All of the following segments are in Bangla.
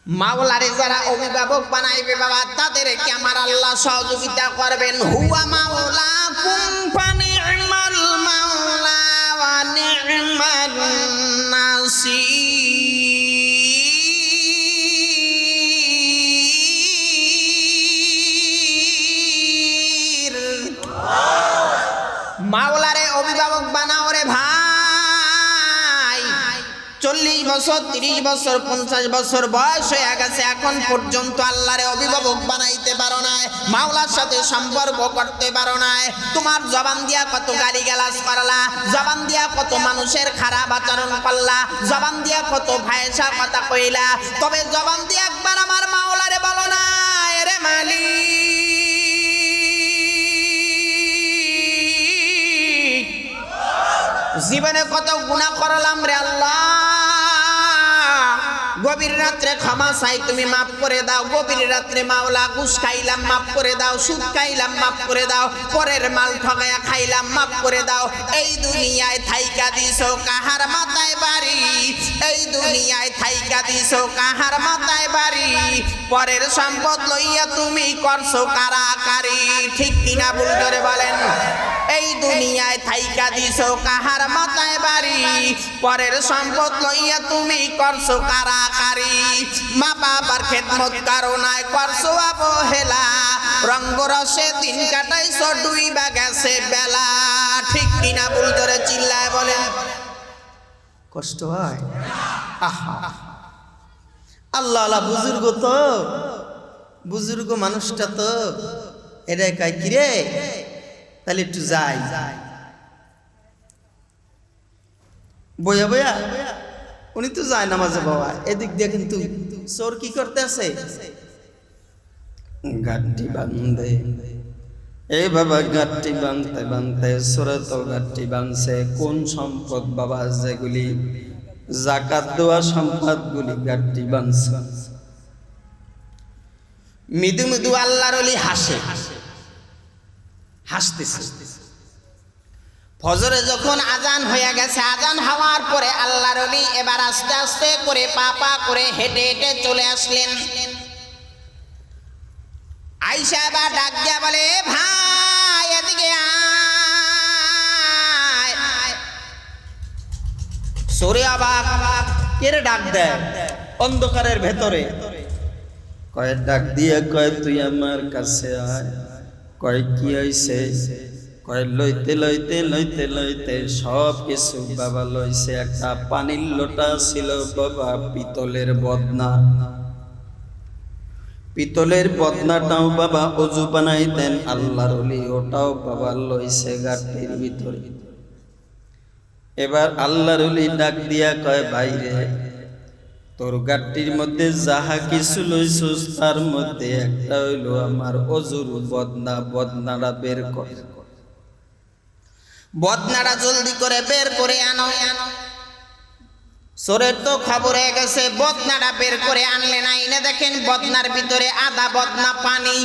মাওলারে যারা অভিভাবক বানাইবে বাবা তাদেরকে আমার আল্লাহ সহযোগিতা করবেন। হুয়া মাওলাকুম ফানি'মাল মাওলা ওয়া নি'মান নাসির। মাওলারে অভিভাবক বানাও রে ভাই। 40 বছর 30 বছর 50 বছর বয়স হয়ে গেছে, এখন পর্যন্ত আল্লাহরে অভিভাবক বানাইতে পারো না, মাওলার সাথে সম্পর্ক করতে পারো না। তোমার জবান দিয়া কত গালিগালাজ করলা, জবান দিয়া কত মানুষের খারাপ আচরণ করলা, জবান দিয়া কত ভাইসা কথা কইলা, তবে জবান দিয়া একবার আমার মাওলারে বলো না, রে মালিক জীবনে কত গুনাহ করলাম রে আল্লাহ, গভীর রাত্রে ক্ষমা চাই, তুমি মাফ করে দাও। গভীর রাত্রে মাওলা ঘুষ খাইলাম, মাফ করে দাও। সুদ খাইলাম, মাফ করে দাও। পরের মাল ঠগায়া খাইলাম, মাফ করে দাও। এই দুনিয়ায় থাইকা দিছো কাহার মাথায় বাড়ি, এই দুনিয়ায় থাইকা দিছো কাহার মাথায় বাড়ি, পরের সম্পদ লইয়া তুমি করছো কারাকারি। ঠিক কিনা ভুল করে বলেন? এই দুনিয়ায় থাইকা দিছো কাহার মাথায় বাড়ি, পরের সম্পদ লইয়া তুমি করছো কারাকারি। মা বাবার খেদমত করো নাই, করছো অবহেলা, রঙ্গরসে দিন কাটাইছো, ডুইবা গেছে বেলা। ঠিক কিনা ভুল করে চিল্লায় বলেন? কষ্ট হয়? আহা, আল্লাহ আল্লাহ বুজুর্গ তো, বুজুর্গ মানুষটা তো এটা কয় কি রে, তাহলে একটু যাই। বইয়া বইয়া উনি তো যায় নামাজে বাবা, এদিক দিয়ে কিন্তু চোর কি করতে আছে, গাঠটি বান্ধে। এই বাবা গাঠটি বাঁধতে বাঁধতে চোরে তো গাঠটি বাঁধছে। কোন সম্পদ বাবা? যেগুলি জাকাত দেওয়া সম্পদ গুলি গাঠটি বাঁধছে। মৃদু মৃদু আল্লাহর ওলি হাসে, হাসতেছে। ফজরে যখন আজান হয়ে গেছে, আজান হওয়ার পরে আল্লাহর ওলি এবার আস্তে আস্তে করে পা পা করে হেঁটে হেঁটে চলে আসলেন। আয়েশা এবার ডাক দিয়া বলে, ভাই এদিকে আয়। সরে অবাক, কে রে ডাক দেয় অন্ধকারের ভেতরে? কয় ডাক দিয়ে কয় তুই আমার কাছে আয়। কয় কি হইছে? কয় লইতে লইতে লইতে লইতে সব কিছু বাবা লইছে। একটা পানির লোটা ছিল বাবা পিতলের বদনা, পিতলের বদনাটাও বাবা অজু বানাইতেন আল্লাহর ওলি, ওটাও বাবা লইছে গাঠটির ভিতরে। এবার আল্লাহর ওলি ডাক দিয়া কয়, ভাইরে তোর গাঠটির মধ্যে যাহা কিছু লইছস তার মধ্যে একটা হইল আমার অজুর বদনা, বদনাটা বের কর, বদনাটা জলদি করে বের করে আনো। চোরের তো খবর হয়ে গেছে, বদনাটা বের করে আনলে না, এনে দেখেন বদনার ভিতরে আধা বদনা পানি।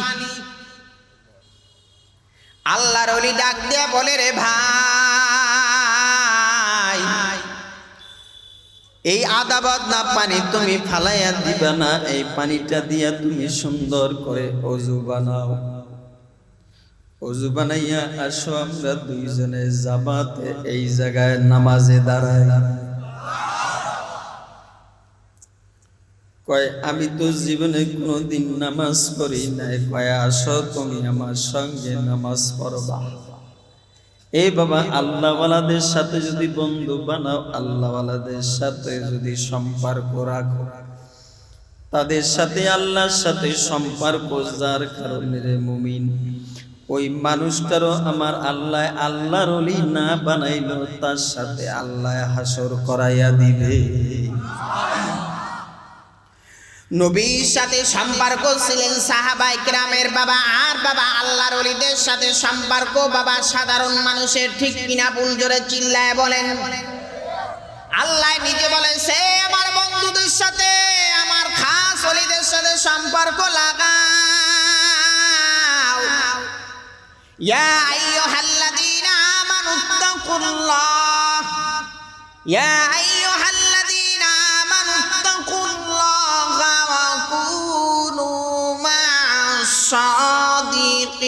আল্লাহর ওলি ডাক দিয়া বলে, রে ভাই এই আধা বদনা পানি তুমি ফালাইয়া দিবা না, এই পানিটা দিয়া তুমি সুন্দর করে অজু বানাও। অজু বানাইয়া আসো, আমরা দুইজনে জামাতে এই জায়গায় নামাজে দাঁড়াই। কয় আমি তো জীবনে কোনোদিন নামাজ পড়ি নাই। কয় আসো তুমি আমার সঙ্গে নামাজ পড়বা। এই বাবা আল্লাহওয়ালাদের সাথে যদি বন্ধু বানাও, আল্লাহওয়ালাদের সাথে যদি সম্পর্ক রাখো, তাদের সাথে আল্লাহর সাথে সম্পর্ক, যার কারণে রে মুমিন ওই মানুষটারও আমার আল্লাহ আল্লাহর ওলি না বানাইলো, তার সাথে আল্লাহ হাসর করাইয়া দিবে। নবীর সাথে সম্পর্ক ছিলেন সাহাবায়ে কেরামের বাবা, আর বাবা আল্লাহর ওলিদের সাথে সম্পর্ক বাবা সাধারণ মানুষের। ঠিক কিনা ভুল জোরে চিল্লায় বলেন? আল্লাহ নিজে বলেছে, আমার বন্ধুদের সাথে, আমার খাস ওলিদের সাথে সম্পর্ক লাগাও। ইয়া আইয়ুহাল্লাযীনা আমানুত্তাকুল্লাহ, ইয়া আইয়ুহাল্লাযীনা আমানুত্তাকুল্লাহ ওয়া এ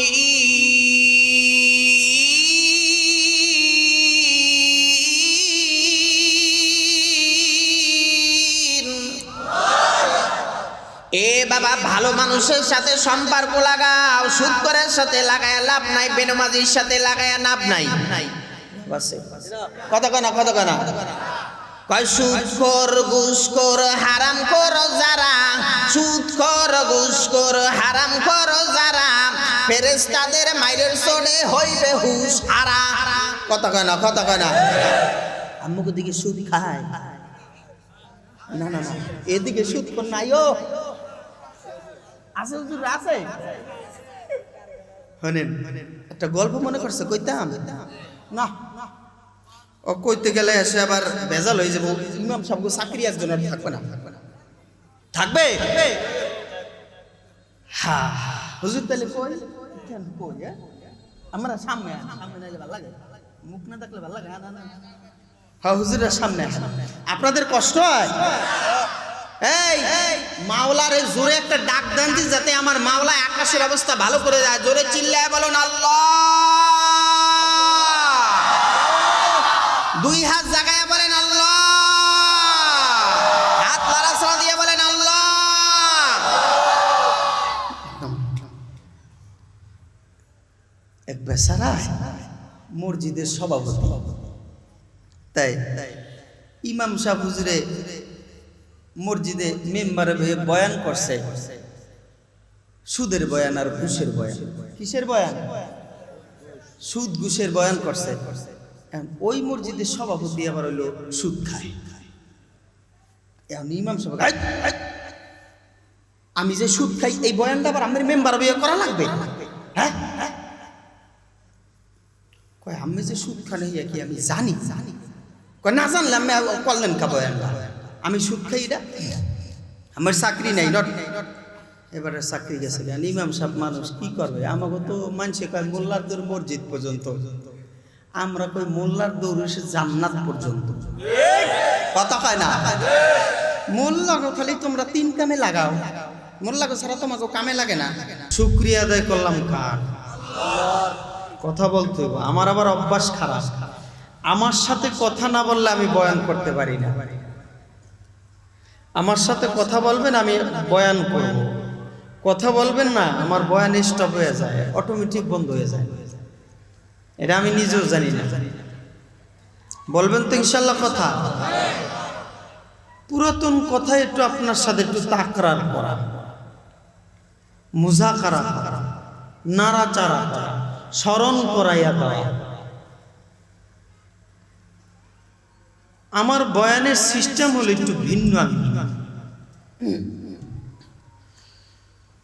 বাবা, ভালো মানুষের সাথে সম্পর্ক লাগাও, সুদখোরের সাথে লাগায় লাভ নাই, বেনমাজির সাথে লাগায় লাভ নাই। কত কনা কয় সুদখোর ঘুষখোর হারামখোর যারা, সুদখোর ঘুষখোর হারামখোর যারা, ফেরেশতাদের মাইরের চড়ে হইবে হুশ হারা। কত কনা আম্মুকে দিকে সুদ খায় না, এদিকে সুদখোর নাইও আছে, হুজুর আছে। শুনেন, একটা গল্প মনে করছে, কইতাম না, ও কইতে গেলে এসে আবার ভেজাল হয়ে যাবো। ইমাম সাহেব চাকরি একজনের থাকবে না, থাকবে। হ্যাঁ হুজুর, তাহলে কই আমরা সামনে নাইলে ভালো লাগে, মুখ না দেখলে ভালো লাগে। হ্যাঁ হুজুরের সামনে আপনাদের কষ্ট হয়। এই মাওলারে জোরে একটা ডাক দেন যাতে আমার মাওলা আকাশের অবস্থা ভালো করে যায়। জোরে চিল্লায় বলুন আল্লাহ। দুই হাত জাগায় বলেন আল্লাহ, হাত লড়াছড়া দিয়ে বলেন আল্লাহ। এক বেচারা মসজিদের সভাপতি, তাই ইমাম সাহেব হুজুরে মসজিদে মেম্বারে হয়ে বয়ান করছে, সুদের বয়ান আর ঘুষের বয়ান। কিসের বয়ান? সুদ ঘুষের বয়ান করছে। ওই মসজিদের সভাপতি আবার হইলো সুদ খায়। ইমাম সাহেব, আমি যে সুদ খাই এই বয়ানটা আবার আমার মেম্বার বিয়ে করা লাগবে? হ্যাঁ কয় আমি যে সুদ খাই কি আমি জানি? কয় না জানলে আমি করলেন কা বয়ানটা? আমি সুদ খাই, এটা আমার চাকরি নাই। এবারে চাকরি গেছে। ইমাম সাহেব মানুষ কি করবে? আমাকে তো মানছে কয় মোল্লার দৌড় মসজিদ পর্যন্ত, আমরা কই মোল্লার দৌড় এসে জান্নাত পর্যন্ত। কথা কয় না? মোল্লাকে খালি তোমরা 3 কামে লাগাও, মোল্লাকে ছাড়া তোমাকে কামে লাগে না। শুকরিয়া আদায় করলাম কার? কথা বলতে হবে। আমার আবার অভ্যাস খারাপ, আমার সাথে কথা না বললে আমি বয়ান করতে পারি না। আমার সাথে কথা বলবেন, আমি বয়ান করব। কথা বলবেন না, আমার বয়ান স্টপ হয়ে যায়, অটোমেটিক বন্ধ হয়ে যায়। এটা আমি নিজেও জানি না। বলবেন তো ইনশাল্লাহ কথা? পুরাতন কথা একটু আপনার সাথে একটু তাকরার করা, মুজাকারা করা, নাড়াচাড়া করা, স্মরণ করাইয়া দেওয়া। আমার বয়ানের সিস্টেম হলো একটু ভিন্ন।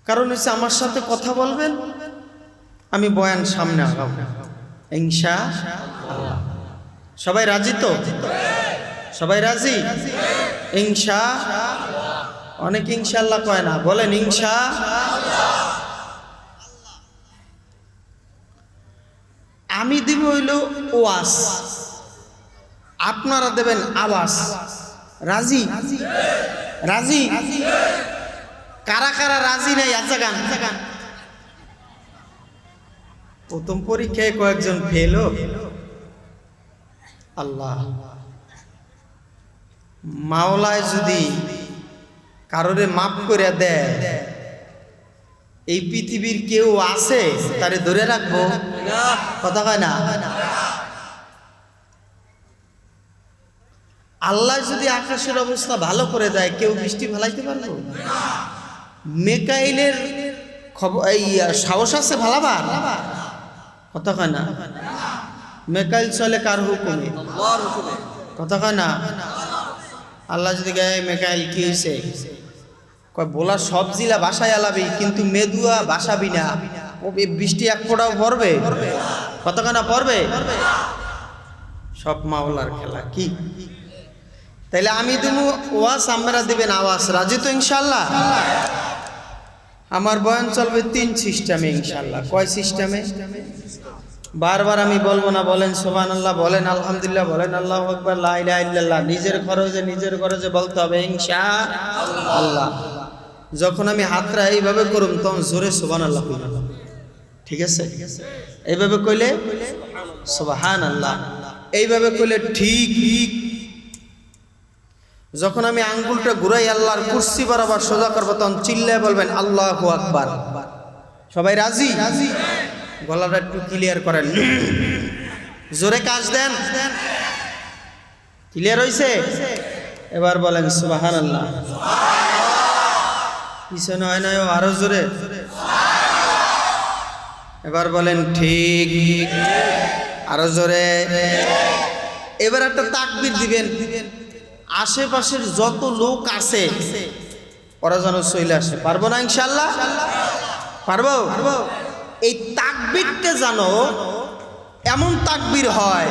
কারণ হচ্ছে আমার সাথে কথা বলবেন, আমি বয়ান সামনে আগাবো ইনশাআল্লাহ। সবাই রাজি তো? সবাই রাজি ইনশাআল্লাহ? অনেক ইনশাআল্লাহ কয় না, বলেন ইনশাআল্লাহ। আমি দিব হইল ওয়াজ, আপনারা দেবেন আওয়াজ। রাজি? রাজি? কারা কারা রাজি নাই? আচ্ছা গান। প্রথম পরীক্ষায় কয়েকজন ফেল। আল্লাহ, মাওলায় যদি কারোরে মাফ করে দেয়, এই পৃথিবীর কেউ আছে তারে ধরে রাখবো? কথা কয় না? আল্লাহ যদি আকাশের অবস্থা ভালো করে দেয়, কেউ বৃষ্টি ফেলাইতে পারবো? মেকাইলের খবর এই সাহস আছে ভালাবার? কথা কয় না? মেকাইল চলে কার হুকুমে? কথা কয় না? আল্লাহ যদি গায়ে মেকাইল কি হয়েছে, কয় বলা সব জিলা বাসায় আলাবি, কিন্তু মেদুয়া বাসাবি না। ও বৃষ্টি এক ফোঁটাও পড়বে? কথা কয় না? পড়বে? সব মাওলার খেলা। কি তাইলে আমি দেবো ওয়াজ, আপনারা দিবেন আওয়াজ। রাজি তো ইনশাল্লাহ? আমার বয়ান চলবে 3 সিস্টেমে ইনশাল্লাহ। কয় সিস্টেমে? বারবার আমি বলবো না, বলেন সুবহানাল্লাহ, বলেন আলহামদুলিল্লাহ, বলেন আল্লাহু আকবার, লা ইলাহা ইল্লাল্লাহ। নিজের খরচে বলতে হবে ইনশাআল্লাহ। যখন আমি হাতটা এইভাবে করুম তখন জোরে সুবহানাল্লাহ কইবেন, ঠিক আছে? এইভাবে কইলে সুবহানাল্লাহ, এইভাবে কইলে ঠিক। যখন আমি আঙ্গুলটা ঘুরাই আল্লাহর কুরসি বরাবর সোজা করবো তখন চিল্লায় বলবেন আল্লাহু আকবার। সবাই রাজি? গলাটা একটু ক্লিয়ার করেন, জোরে কাজ দেন। ক্লিয়ার হইছে? এবার বলেন সুবহানাল্লাহ। পিছনে হয় না, আরো জোরে। এবার বলেন ঠিক, আরো জোরে। এবার একটা তাকবীর দিবেন, আশেপাশের যত লোক আছে ওরা যেন চলে আসে। পারবো না ইনশাআল্লাহ? পারবো? এই তাকবীরটা যেন এমন তাকবীর হয়,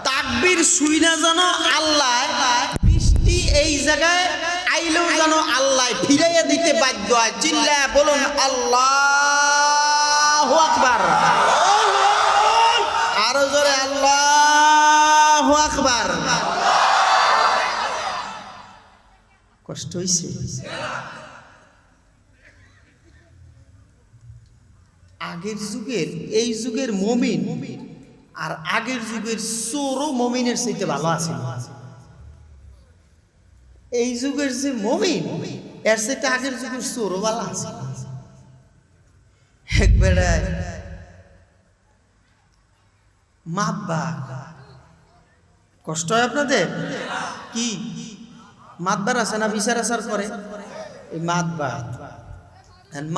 তাকবীর শুইনা যেন আল্লাহ বৃষ্টি এই জায়গায় আইলেও যেন আল্লাহ ফিরাইয়া দিতে বাধ্য হয়। চিল্লায়া বলুন আল্লাহু আকবার। আরো জোরে আল্লাহু আকবার। কষ্ট হইছে? আগের যুগের এই যুগের মুমিন আর আগের যুগের চোরও মুমিনের চাইতে ভালো আছে। এই যুগের যে মুমিন এর চাইতে আগের যুগের চোরও ভালো আছে। একবারে মাতবা কষ্ট হয় আপনাদের? কি মাতবার আছে না? বিচার আচার করে এই মাতবার,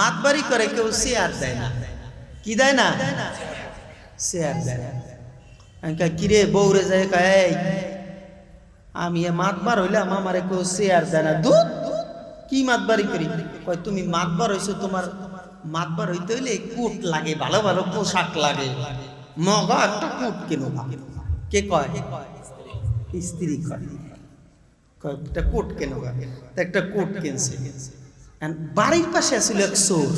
মাতবারি করে কেউ শেয়ার দেয় না। কি দেয় না? শেয়ার দেয় না। কিরে বউরে যায় কয় আমি মাতবার হইলাম, আমারে কেউ শেয়ার দেয় না। দুধ কি মাতবারি করি? কয় তুমি মাতবার হইছো, তোমার মাতবার হইতে হইলে কোট লাগে, ভালো ভালো পোশাক লাগে, মগা একটা কোট কেন। কে কয়? স্ত্রী কয় একটা কোট কেন। একটা কোট কিনছে। বাড়ির পাশে আসলে এক চোর।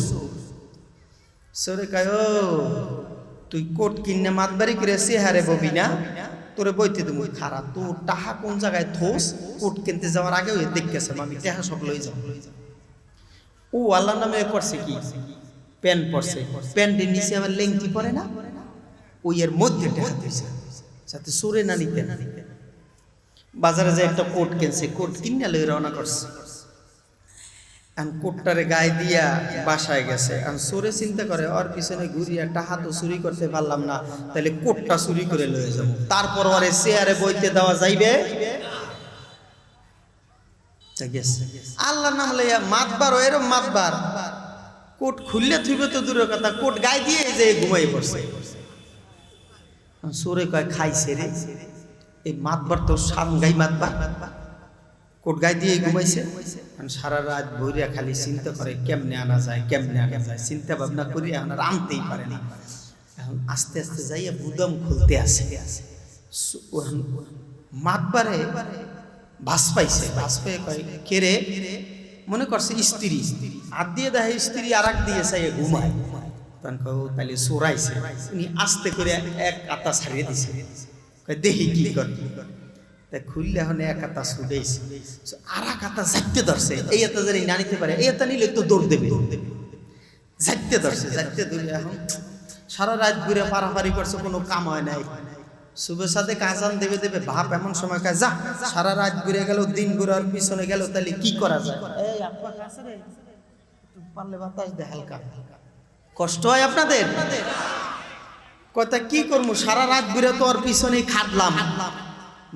চোরে কয় ও তুই কোট কিনে মাতবারি করে চেহারে ববি না, তোরে বইতে তুমি খারাপ। তোর টাহা কোন জায়গায় থোস? কোট কিনতে যাওয়ার আগে ওই দেখতেছে আমি টাহা সব লই যাও। ও আল্লাহর নামে করছে কি? প্যান্ট পরছে, প্যান্টের নিচে আবার লেংটি পরে না, ওই এর মধ্যে টাহা দিয়েছে যাতে চোরে না নিতে। বাজারে যে একটা কোট কিনছে, কোট কিনে লই রওনা করছে। কোটটারে গায়ে দিয়া বাসায় গেছে। চোরে চিন্তা করে ওর পিছনে ঘুরিয়া টাহা তো চুরি করতে পারলাম না, তাহলে কোটটা চুরি করে লয়ে যাবো। তারপর ওরে চেয়ারে বইতে দেওয়া যাইবে? আল্লাহর নাম লইয়া মাতবার, এরম মাতবার কোট খুললে থইবে তো দূরের কথা, কোট গায়ে দিয়ে যে ঘুমাই পড়ছে। চোরে কয় খাইছে রে, এই মাতবার তো সামগাই মাতবার, কোট গায়ে দিয়ে ঘুমাইছে। সারা রাত ভৈরা খালি চিন্তা করে কেমনে আনা যায়, কেমনে আনা যায়, চিন্তা ভাবনা করি আনার আনতেই পারে না। এখন আস্তে আস্তে যাইয়া বুদম খুলতে আসে, মাতবারে ভাস পাইছে। ভাস পেয়ে কয় কে রে? মনে করছে স্ত্রী। হাত দিয়ে দেখে স্ত্রী আর এক দিয়ে চাইয়া ঘুমায়। তখন তাহলে চোরাইছে। উনি আস্তে করে এক কাতা ছাড়িয়ে দিছে। দেখি কি করে। তাই খুললে এখন এক হাতা ছুটেছে, আর এক হাতা ঝাঁকতে ধরছে। এই হাতা যদি না নিতে পারে, এই হাতা নিলে তো দৌড় দেবে। ঝাঁকতে ধরছে, ঝাঁকতে ধরে এখন সারা রাত ঘুরে পারাপারি করছে, কোনো কাম হয় নাই। শুভের সাথে কাজান দেবে দেবে ভাব এমন সময় কাজ যা সারা রাত ঘুরে গেল, দিন ঘুরার পিছনে গেল, তাহলে কি করা যায়? পারলে বাতাস দে হালকা। কষ্ট হয় আপনাদের? কথা কি করবো, সারা রাত ঘুরে তো ওর পিছনে খাটলাম।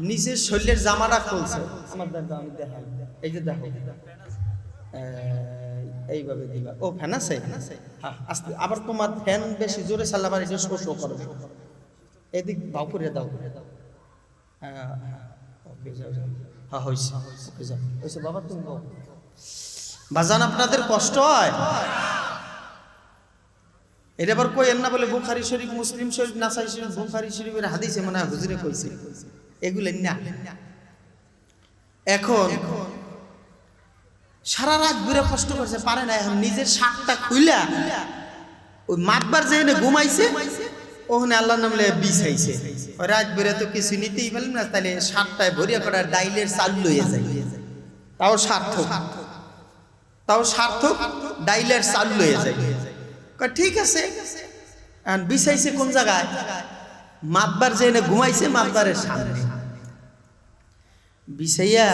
নিচের শরীরের জামাটা খুলছে। আমার দেখো, আমি দেখাই, এই যে দেখো, এইভাবে দিবা। ও ফ্যান আছে? হ্যাঁ আস্তে। আবার তোমার ফ্যান বেশি জোরে চালাবার এটা শো শো করবে। এদিক ভাও করে দাও। হ্যাঁ হয়েছে বাবা, তুমি বাজান আপনাদের কষ্ট হয়? এটা আবার কইেন না বলে বুখারী শরীফ, মুসলিম শরীফ, নাসাই শরীফ, বুখারী শরীফের হাদিসে মনে হয় হুজুরে কইছে এগুলো না। এখন সারা রাত ঘুরে কষ্ট করছে, পারে না। এখন নিজের শাকটা খুইলা ওই মাতবার যে ঘুমাইছে, ওখানে আল্লাহর নাম লইয়া বিছাইছে। রাত ঘুরে তো কিছু নিতেই পারলাম না, তাহলে শাকটায় ভরিয়া করা ডাইলের চাল লইয়া যায়। তাও সার্থক, তাও সার্থক, ডাইলের চাল লইয়া যায়। ঠিক আছে, আর বিছাইছে কোন জায়গায়? মাতবার যে এনে ঘুমাইছে মাতবারের সামনে বিছাইয়া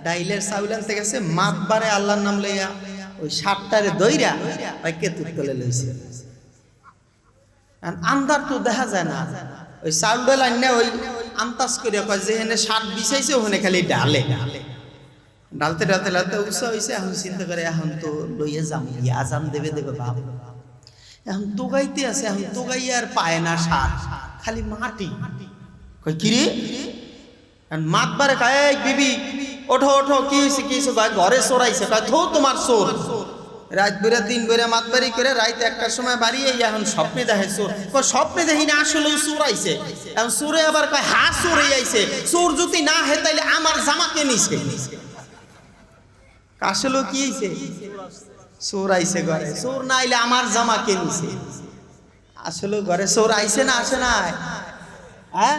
ডাইলের চাউল আনতে গেছে, মাতবারে আল্লাহর নাম লইয়া ওই সাতটারে দইরা ওই কেতুর তলে লইছে। আন্দার তো দেখা যায় না, ওই চাউল ডাল আন্না ওই আন্তাজ করে কয় যে এনে সাত বিছাইছে ওখানে খালি ডালে ডালতে ডালতে ডালতে উৎসাহ হয়েছে। এখন চিন্তা করে এখন তো লইয়া যাম, আজান দেবে দেবে বাপ, এখন তোগাইতে আছে, এখন তোগাই আর পায় না সাত, খালি মাটি। কয় কিরে মাতবারে কয় এই বিবি ওঠো ওঠো, কি হয়েছে কি হয়েছে? ঘরে চোরাইছে। কয় থো তোমার চোর, রাত বেড়া দিন বেড়া মাতবারি করে রাত একটার সময় বাড়িয়ে এখন স্বপ্নে দেখে চোর। কয় স্বপ্নে দেখি না, আসলেও চোর আইছে। এখন চোরে আবার কয় হা চোরে আইছে, চোর যদি না হে তাইলে আমার জামাকে নিছে। আসলেও কি হয়েছে? চোর আইছে ঘরে, চোর না আইলে আমার জামাকে নিছে। আসলে ঘরে চোর আইছে না আসে নাই? হ্যাঁ,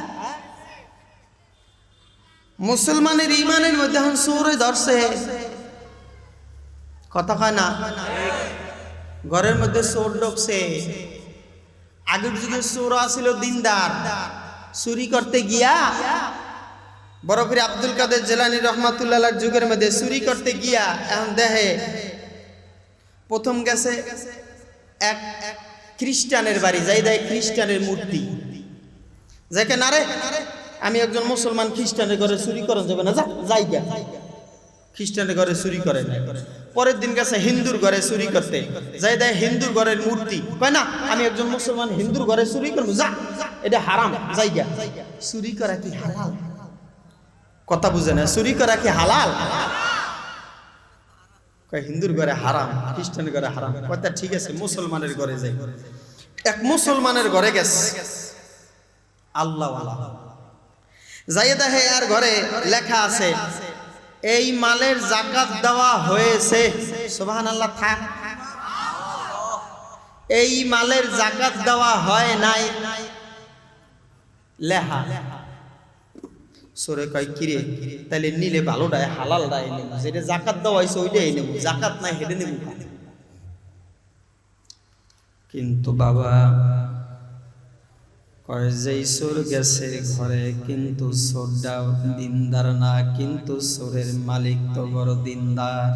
মুসলমানের ইমানের মধ্যে এখন চোরে ধরছে, কথা কয় না? ঘরের মধ্যে চোর ঢুকছে। আগের যুগে চোর আছিল দিনদার, চুরি করতে গিয়া বরফির আব্দুল কাদের জেলানী রহমাতুল্লাহ যুগের মধ্যে চুরি করতে গিয়া এখন দেখে প্রথম গেছে এক খ্রিস্টানের বাড়ি, যাই দেয় খ্রিস্টানের মূর্তি, যাকে না রে আমি একজন মুসলমান, খ্রিস্টানের ঘরে চুরি করেন যাবে না, যাই গা খ্রিস্টানের ঘরে চুরি করে না। পরের দিন গেছে হিন্দুর ঘরে চুরি করতে, যাই দেয় হিন্দুর ঘরের মূর্তি, কয় না আমি একজন মুসলমান, হিন্দুর ঘরে চুরি করবো, যা এটা হারাম, যাই গা। চুরি করা কি হালাল? কথা বুঝে না, চুরি করা কি হালাল? কয় হিন্দুর ঘরে হারাম, খ্রিস্টানের ঘরে হারাম। কথা ঠিক আছে, মুসলমানের ঘরে যাই। এক মুসলমানের ঘরে গেছে আল্লাহ যাইয়ে দেখে আর ঘরে লেখা আছে এই মালের যাকাত দেওয়া হয়েছে। সুবহানাল্লাহ থাক, এই মালের যাকাত দেওয়া হয় নাই লেখা। সরে কয় কিরে তাইলে নিলে ভালোটাই হালালটাই নেব, যেটা যাকাত দেওয়া হয়েছে ওইটাই নেব, যাকাত নাই হেঁটে নেব। কিন্তু বাবা কয় যেই চোর গেছে ঘরে, কিন্তু চোরটাও দিনদার না, কিন্তু চোরের মালিক তো বড় দিনদার।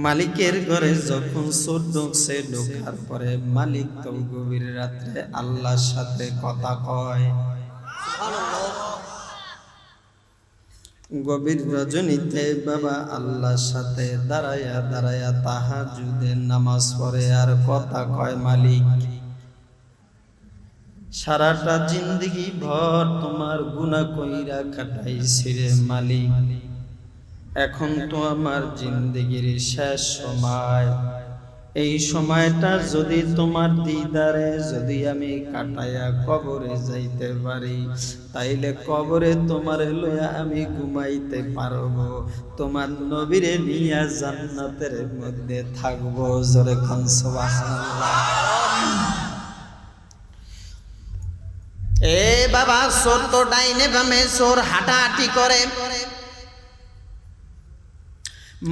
মালিকের ঘরে যখন চোর ঢুকছে, ঢোকার পরে মালিক তো গভীর রাত্রে আল্লাহর সাথে কথা কয়। গভীর রজনীতে বাবা আল্লাহর সাথে দাঁড়ায়া দাঁড়ায়া তাহাজ্জুদের নামাজ পড়ে আর কথা কয় মালিক সারাটা জিন্দগি ভর তোমার গুনাহ কইরা কাটাইছি রে মালিক, এখন তো আমার জিন্দগির শেষ সময়, এই সময়টা যদি তোমার দিদারে যদি আমি কাটাইয়া কবরে যাইতে পারি, তাইলে কবরে তোমার লইয়া আমি ঘুমাইতে পারবো, তোমার নবীরে নিয়া জান্নাতের মধ্যে থাকবো। জোরে কোন সুবহানাল্লাহ। এ বাবা চোর তো ডাইনে বামে চোর হাঁটাহাঁটি করে,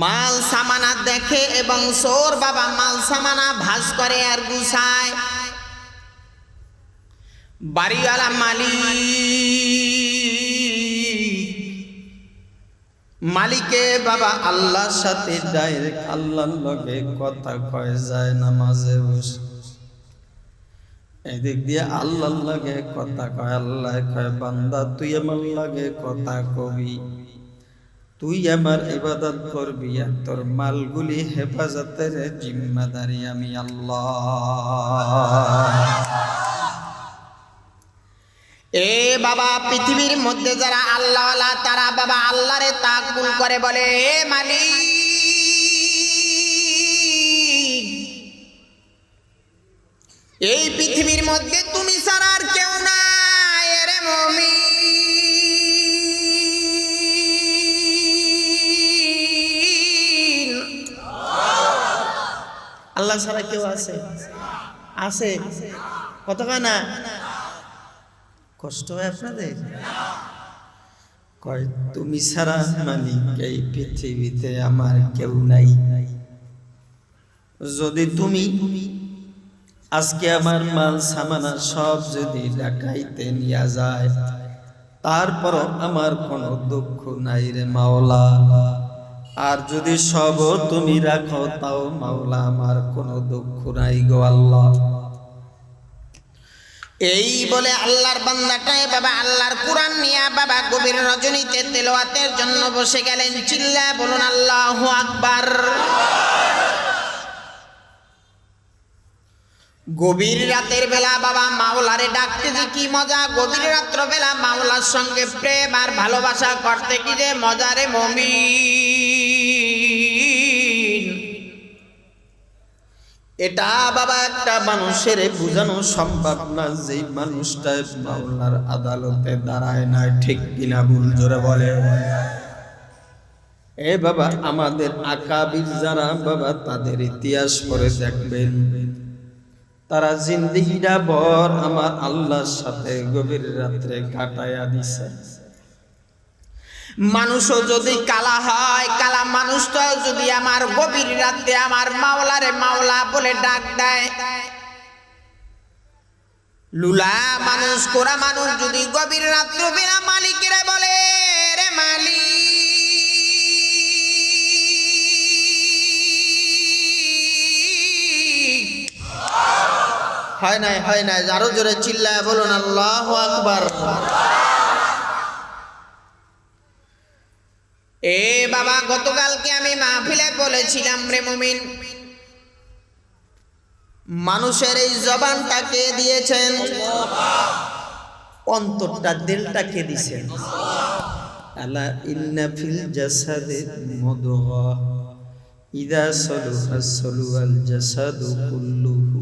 মাল সামানা দেখে এবং চোর বাবা মাল সামানা ভাঁজ করে আর গুছায়। বাড়িওয়ালা মালিকে বাবা আল্লাহর সাথে ডাইরেক্ট আল্লাহর লগে কথা কয় যায় নামাজে বসে। এদিক দিয়ে আল্লাহর লগে কথা কয়, আল্লাহ কয় বান্দা তুই আমার লগে কথা কবি, তুই আমার ইবাদত করবি, আর তোর মালগুলি হেফাজতের জিম্মাদারি আমি আল্লাহ। এ বাবা পৃথিবীর মধ্যে যারা আল্লাহওয়ালা তারা বাবা আল্লাহরে তাকবুল করে বলে এ মালিক, এই পৃথিবীর মধ্যে তুমি ছাড়া আর কেউ নাই রে মুমিন। আল্লাহ ছাড়া কেউ আছে? আছে? কত না কষ্ট হয় আপনাদের? কয় তুমি ছাড়া মালিক এই পৃথিবীতে আমার কেউ নাই, যদি তুমি আজকে আমার মাল সামানা সব যদি ডাকাইতে নিয়ে যায়, তারপরও আমার কোনো দুঃখ নাই রে মাওলা। আর যদি সব তুমি রাখো তাও মাওলা আমার কোনো দুঃখ নাই গো আল্লাহ। এই বলে আল্লাহর বান্দাটাই বাবা আল্লাহর কুরআন নিয়ে বাবা গভীর রজনীতে তেলাওয়াতের জন্য বসে গেলেন। চিল্লায় বলুন আল্লাহু আকবার। গভীর রাতের বেলা বাবা মাওলারে ডাকতে যে কি মজা, গভীর রাত্র বেলা মাওলার সঙ্গে প্রেম আর ভালোবাসা করতে কি যে মজা রে মুমিন। এটা বাবা একটা মানুষের বোঝানো সম্ভব না, যে মানুষটা মাওলার আদালতে দাঁড়ায় না, ঠিক কিনা ভুল জোরে বলে। এ বাবা আমাদের আকাবির যারা বাবা তাদের ইতিহাস পড়ে দেখবেন, তারা জিন্দেগিটা ভর আমার আল্লাহর সাথে গভীর রাত্রে কাটায়া দিছে। মানুষও যদি কালা হয়, কালা মানুষটাও যদি আমার গভীর রাতে আমার মাওলারে মাওলা বলে ডাক দেয়, লুলা মানুষ কোরা মানুষ যদি গভীর রাত্র বেলা মালিকেরা বলে রে মালিক, হয় নাই আরো জোরে চিল্লায় বলুন আল্লাহু আকবার। এ বাবা গতকালকে আমি মাহফিলে বলেছিলাম রে মুমিন, মানুষের এই জবানটাকে দিয়েছেন, অন্তরটা দিলটাকে দিয়েছেন। আলা ইন্না ফিল জাসাদি মুদগা ইদা সালুহা সালুয়াল জাসাদু কুল্লুহু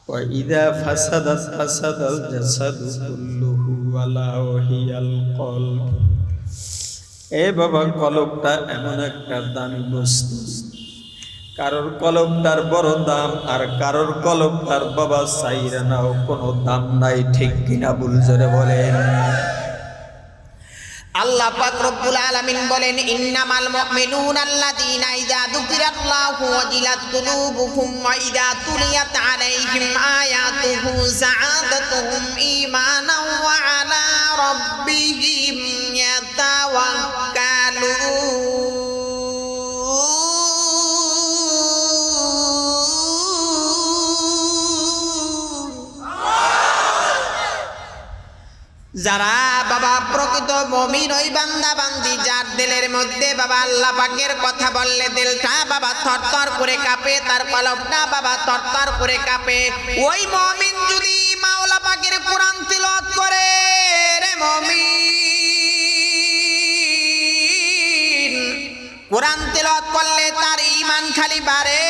ওয়া ইদা ফাসাদাত ফাসাদাল জাসাদু কুল্লুহু আলা ওয়াহিয়াল কলব। এ বাবা কলবটা এমন একটা দামি বস্তু, কারোর কলবটার বড় দাম আর কারোর কলবটার বাবা চাইরা নাও কোনো দাম নাই, ঠিক কিনা ভুল জোরে বলেন। আল্লাহ পাক রব্বুল আলামিন বলেন, ইন্নামাল মুমিনুনা আল্লাযীনা ইযা যুকিরাল্লাহু ওয়াজিলাত কুলুবুহুম ওয়া ইযা তুলিয়াত আলাইহিম আয়াতুহু যাআদাতুহুম ঈমানান ওয়া আলা রাব্বিহিম ইয়াতাওয়াক্কালুন। যারা বাবা প্রকৃত মুমিন ওই বান্দা বান্দি, যার দিলের মধ্যে বাবা আল্লাহ পাকের কথা বললে দিলটা বাবা থরথর করে কাঁপে, তার কলবটা বাবা থরথর করে কাঁপে। ওই মুমিন যদি মাওলা পাকের কোরআন তিলাওয়াত করে রে মুমিন, কোরআন তিলাওয়াত করলে তার ঈমান খালি বাড়ে।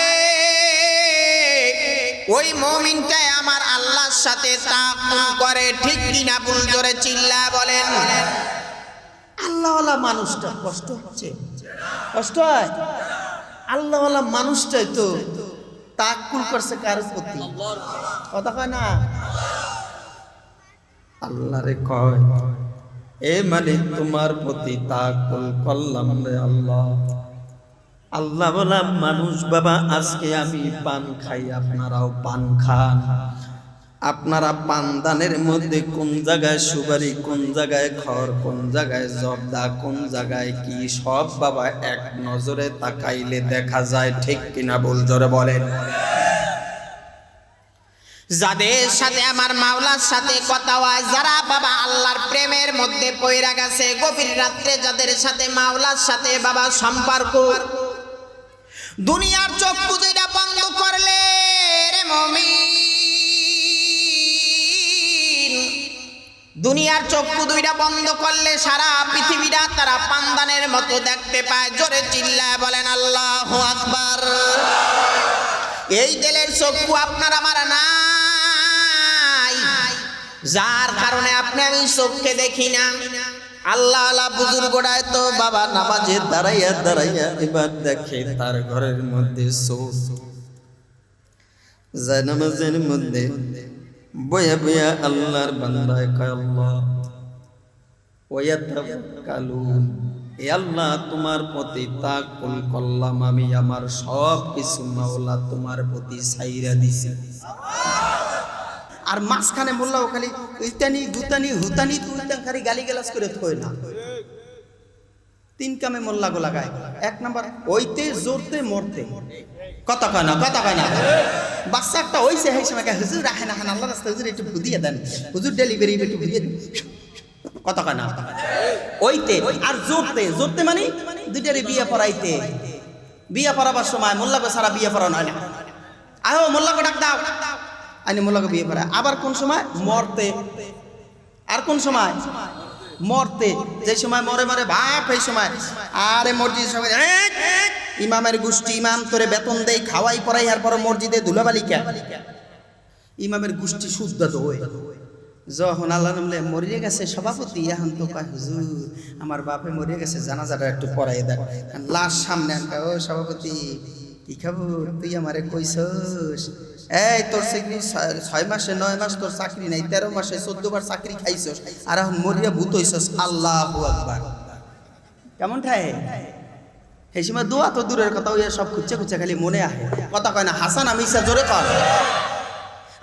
ওই মুমিনটাই আমার আল্লাহর সাথে তাআক্কুল করে, ঠিক কিনা ভুল জোরে চিল্লা বলেন। আল্লাহওয়ালা মানুষটা কষ্ট হচ্ছে, কষ্ট হয়। আল্লাহওয়ালা মানুষটাই তো তাআক্কুল করছে কার প্রতি, কথা কয় না। আল্লাহরে কয়, এ মালিক তোমার প্রতি তাআক্কুল করলাম রে আল্লাহ। আল্লাহ বলা মানুষ বাবা, আজকে আমি পান খাই, আপনারাও পান খান। আপনারা পানদানের মধ্যে কোন জায়গায় সুপারি, কোন জায়গায় খড়, কোন জায়গায় জর্দা, কোন জায়গায় কি, সব বাবা এক নজরে তাকাইলে দেখা যায়, ঠিক কিনা ভুল জোরে বলেন। যাদের সাথে আমার মাওলার সাথে কথা হয়, যারা বাবা আল্লাহর প্রেমের মধ্যে পইরা গেছে, গভীর রাত্রে যাদের সাথে মাওলার সাথে বাবা সম্পর্ক, দুনিয়ার চক্ষু দুইটা বন্ধ করলে রে মুমিন, দুনিয়ার চক্ষু দুইটা বন্ধ করলে সারা পৃথিবীটা তারা পানদানের মতো দেখতে পায়। জোরে চিল্লায় বলেন আল্লাহু আকবার। এই দিলের চক্ষু আপনার আমার নাই, যার কারণে আপনি আমি চোখকে দেখি না। আল্লাহ আল্লাহ বুজুর্গরায় তো বাবা নামাজে দাঁড়াইয়া দাঁড়াইয়া এবার দেখে তার ঘরের মধ্যে চোর, যায় নামাজের মধ্যে বয়া বয়া আল্লাহর বান্দায় কয় আল্লাহ ওয়ায়াতাওয়াক্কালুন, এ আল্লাহ তোমার প্রতি তাকুল করলাম, আমি আমার সব কিছু মাওলা তোমার প্রতি ছাইরা দিছি। আর মাঝখানে মোল্লাও খালি ইতানি গুতানি হুতানি তুইতান খালি গালিগালাজ করে থই না। তিন কামে মোল্লা গো লাগায়। এক নাম্বার ওইতে জোরতে মরতে, কথা কয় না, কথা কয় না। বাচ্চা একটা হইছে সেই সময় হুজুর রাখেন রাখেন আল্লাহ রাস্তা হুজুর একটু ভুদিয়ে দেন, হুজুর ডেলিভারি একটু ভুদিয়ে দেন, কথা কয় না। ওইতে আর জোরতে, জোরতে মানে দুইটারে বিয়ে পড়াইতে, বিয়ে পড়াবার সময় মোল্লাকে সারা বিয়ে পড়ানো হয় না। আহ মোল্লাকে ডাক দাও, আইনি মোল্লাকে বিয়ে পড়ায়। আবার কোন সময় মরতে, আর কোন সময় মরতে, যে সময় মরে মরে বাপ এই সময় আরে মসজিদ সবাই ইমামের গোষ্ঠী, ইমাম তোরে বেতন দেই খাওয়াই পড়াই, আর পর মসজিদে ধুলাবালিকা ইমামের গোষ্ঠী শুদ্ধ তো হই। যখন আল্লাহ নামলে মরিয়ে গেছে সভাপতি, এখন তো কয় হুজুর আমার বাপে মরিয়ে গেছে, জানাজাটা একটু পড়াই দেন। লাশ সামনে আনকা, ও সভাপতি কি খাবো, তুই আমারে কইছস এই তোর চাকরি 6 মাসে 9 মাস তোর চাকরি নাই, 13 মাসে 14 বার চাকরি খাইছস, আর এখন মরিয়া ভূত হইছস। আল্লাহু আকবার। কেমন ঠায় এই সময় দোয়া তো দূরের কথা, ওই সব খুঁজছে খুঁজছে খালি মনে আহে, কথা কয় না। হাসান আমি জোরে কর,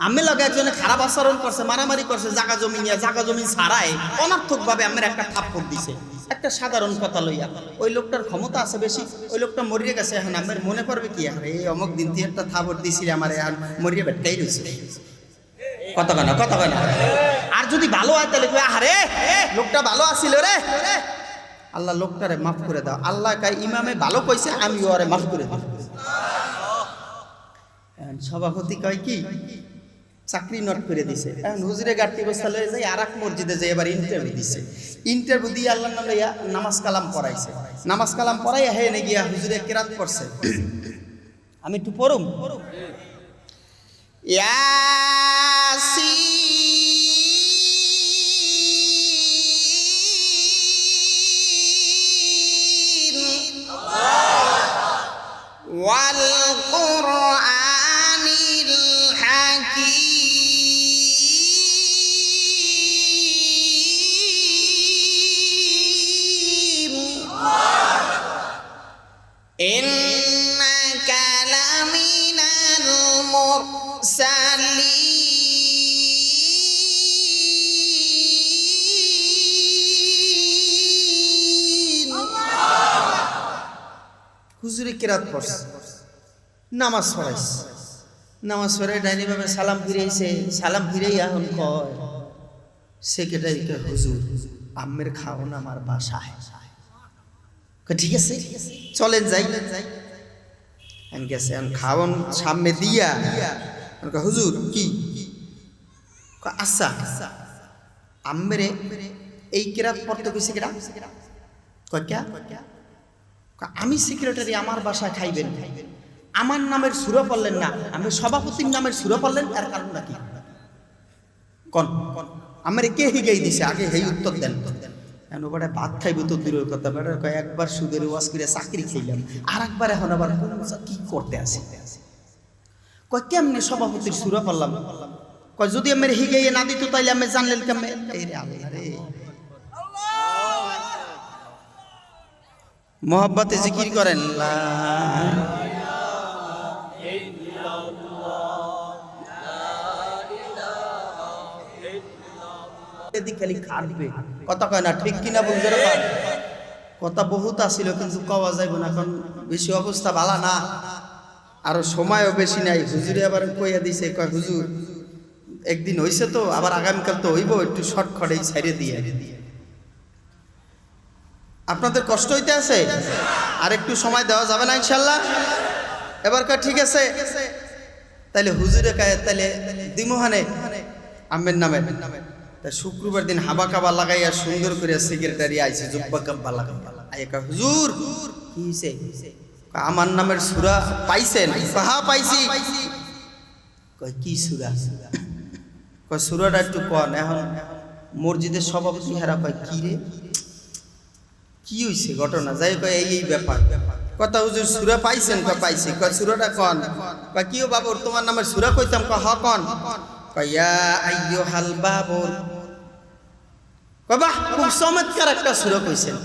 আমি লগে একজনে খারাপ আচরণ করছে, মারামারি করছে, জাগা জমি নিয়ে, জাগা জমি ছাড়াই অনর্থক ভাবে আমার একটা থাপ্পড় দিছে, একটা সাধারণ কথা লইয়া। ওই লোকটার ক্ষমতা আছে বেশি, ওই লোকটা মরিয়ে গেছে, এখন আমার মনে পড়বে কি আর এই অমুক দিন তুই একটা থাপ্পড় দিছিস আমার, এখন মরিয়ে বেটাই রয়েছে, কথা কয় না, কথা কয় না। আর যদি ভালো হয় তাহলে আরে লোকটা ভালো আছিল রে, আল্লাহ লোকটারে মাফ করে দাও। আল্লাহ কাই ইমামে ভালো কইছে, আমি ওরে মাফ করে দিই। সভাপতি কয় কি চাকরি নট করে দিছে, এখন হুজুরে গাড়ি বস্তা লয়ে যাই আর এক মসজিদে যাই, এবার ইন্টারভিউ দিছে। ইন্টারভিউ দিয়ে আল্লাহ নামে নামাজ কালাম পড়াইছে, নামাজ কালাম পড়াই হেনে গিয়া হুজুরে কেরাত করছে। আমি একটু পড়ুম ইয়াসিন ওয়াল কুরআনিল হাকীম ইন্নাকা লামিনাল মুরসালিন। হুজুরে কেরাত পড়ছে, নামাজ পড়াইছে, নামাজ পড়ে ডাইনি ভাবে সালাম ফিরেছে, সালাম ফিরেই এখন কয় সেক্রেটারি কে হুজুর আম্মের খাওন আমার বাসায়, ঠিক আছে চলেন যাই। গেছে খাওন সামনে দিয়া, হুজুর কি আচ্ছা আম্মেরে এই কেরাত পড়তে কইছে কেরা, আমি সেক্রেটারি আমার বাসায় খাইবেন, আমার নামের সূরা পড়লেন না, আমি সভাপতির নামের সূরা পড়লেন, এর কারণটা কি কোন আমারে কে হিগাই দিছে, আগে হেই উত্তর দেন। এখন ওটা ভাত খাইব তো দূরের কথা, বেটার কয় একবার সুদের ওয়াজ করে চাকরি খাইলাম, আর একবার এখন আবার কি করতে আসে, কয় কেমনে সভাপতির সূরা পড়লাম, কয় যদি আমার হিগাইয়ে না দিত তাইলে আমি জানলেন কেমনে। এই রে আল্লাহ রে, মোহাব্বতে জিকির করেন খালি খাটবে, কথা কয় না, ঠিক কিনা বলতে কথা বহুত আসিল কিন্তু কওয়া যাইব না, কারণ বেশি অবস্থা ভালো না, আরো সময়ও বেশি নাই। হুজুরে আবার কইয়া দিছে, কয় হুজুর একদিন হইছে তো, আবার আগামীকাল তো হইব, একটু শর্টকাট এই ছাইড়ে দিয়ে। আপনাদের কষ্ট হইতে আছে, আর একটু সময় দেওয়া যাবে না ইনশাল্লাহ? এবার কয় ঠিক আছে, তাইলে হুজুরে কয় তাইলে দিমোহানে আমের নামে। তা শুক্রবার দিন হাবা কাবা লাগাইয়া সুন্দর করে সেক্রেটারি আইছে, জুব্বা কাব্বা লাগাইয়া আইয়া কয় হুজুর কি হইছে, আমার নামের সূরা পাইছেন? হ্যাঁ পাইছি। কয় কি সূরা? কয় সূরাটা একটু কোন। এখন মসজিদের সভাপতি হারা কয় কি রে কি হইছে ঘটনা, যাই কয় এই ব্যাপার। কথা হুজুর সূরা পাইছেন? কয় পাইছি। কয় সূরাটা কোন? কয় কিও বাবুর তোমার নামের সূরা কইতাম? কয় হ কোন? কয় ইয়া আইয়ুহাল বাবুর। কয় বাহ খুব চমৎকার একটা সূরা কইছেন।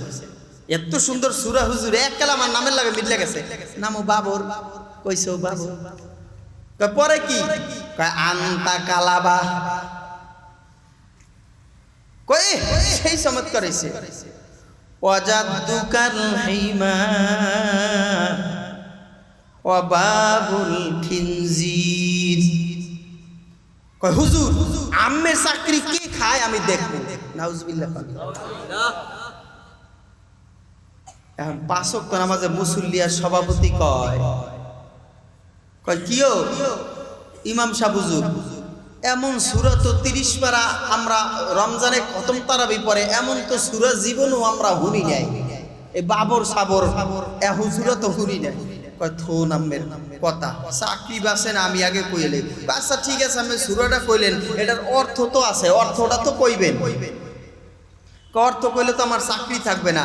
এত সুন্দর সূরা হুজুর এক কালামার নামের লাগে মিলে গেছে নামও বাবর কইছো বাবর কয় পরে কি কয় আন্তা কালাবা কই সেই চমৎকার হইছে ওয়াজাদুকাল হিমা ওয়া বাবুল খিনজির কয় হুজুর আম্মের চাকরি কে খায় আমি দেখব নাউজুবিল্লাহ এখন পাঁচ ওয়াক্ত নামাজে মুসল্লিয়ার সভাপতি কয় কিও ইমাম সাহেব হুজুর এমন সূরা তো 30 পারা আমরা রমজানে খতম তারাবি পড়ে এমন তো সূরা জীবনও আমরা শুনি নাই এই বাবর সাবর এ হুজুরা তো শুনি নাই কয় থো নামের কথা চাকরি বাসে না আমি আগে কইলে আচ্ছা ঠিক আছে আমি সূরাটা কইলেন এটার অর্থ তো আছে অর্থটা তো কইবেন অর্থ কইলে তো আমার চাকরি থাকবে না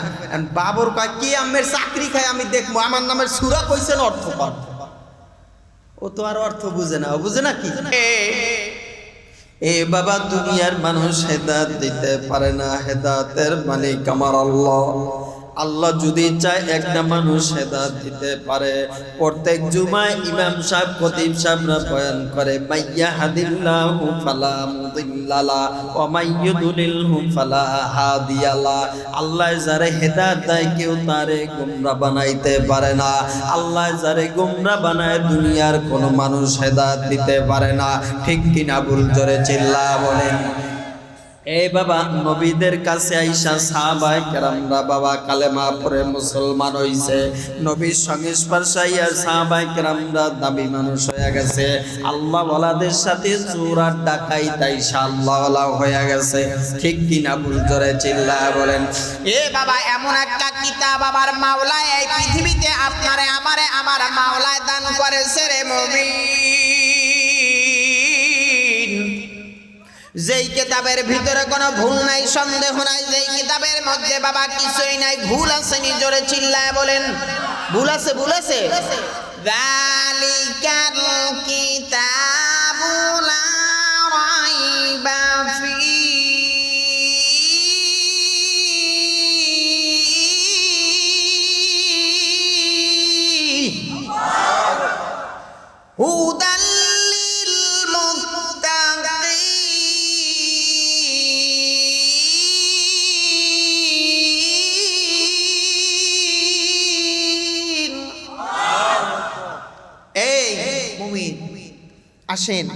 বাবর কয় কে আমের চাকরি খায় আমি দেখবো আমার নামের সূরা কইছেন অর্থ পাঠ ও তো আর অর্থ বুঝে না ও বুঝে না কি এ বাবা দুনিয়ার মানুষ হেদায়েত দিতে পারে না হেদায়েতের মালিক আমার আল্লাহ আল্লাহ যদি চায় একটা মানুষ হেদায়েত দিতে পারে প্রত্যেক জুমায় ইমাম সাহেব খতিব সাহেবরা বয়ান করে মাইয়া হাদিল্লাহু ফালা মুদিল্লালা ওয়া মাইয়ুদলিলহু ফালা হাদিয়ালা আল্লাহ যারে হেদায়েত দেয় কেউ তারে গোমরা বানাইতে পারে না আল্লাহ যারে গোমরা বানায় দুনিয়ার কোনো মানুষ হেদায়েত দিতে পারে না ঠিক কিনা ভুল জোরে চিল্লা বলেন এই বাবা নবীদের কাছে আইসা সাহাবায়ে কেরামরা বাবা কালেমা পড়ে মুসলমান হইছে নবীর সংস্পর্শে আইয়া সাহাবায়ে কেরামরা দাবি মানুষ হয়ে গেছে আল্লাহ ওয়ালাদের সাথে চোর আর ডাকাইত আইসা আল্লাহ ওয়ালা হয়ে গেছে ঠিক কিনা ভুল জোরে চিল্লায়া বলেন এ বাবা এমন একটা কিতাব আবার মাওলা এই পৃথিবীতে আপনারে আমারে আমার মাওলায় দান করেছে রে মুমিন যেই কিতাবের ভিতরে কোনো ভুল নাই সন্দেহ নাই যেই কিতাবের মধ্যে বাবা কিছুই নাই ভুল আছে নি জোরে চিল্লায় বলেন ভুল আছে যালিকাল কিতাবু লা রাইবা ফীহি হুদাল লিল মুত্তাকিন আসেন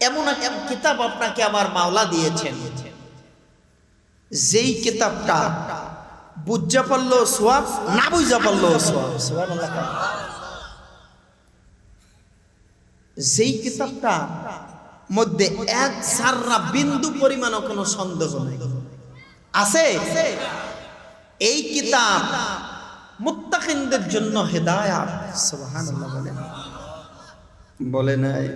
এমন একটা কিতাব আপনাকে আমার মাওলা দিয়েছেন যেই কিতাবটা বুঝা পারলো সওয়াব না বুঝা পারলো সওয়াব সুবহানাল্লাহ যেই কিতাবটা মধ্যে এক সাররা বিন্দু পরিমাণও কোনো সন্দেহ নাই আছে এই কিতাব মুত্তাকিনদের জন্য হেদায়েত সুবহানাল্লাহ বলে নাই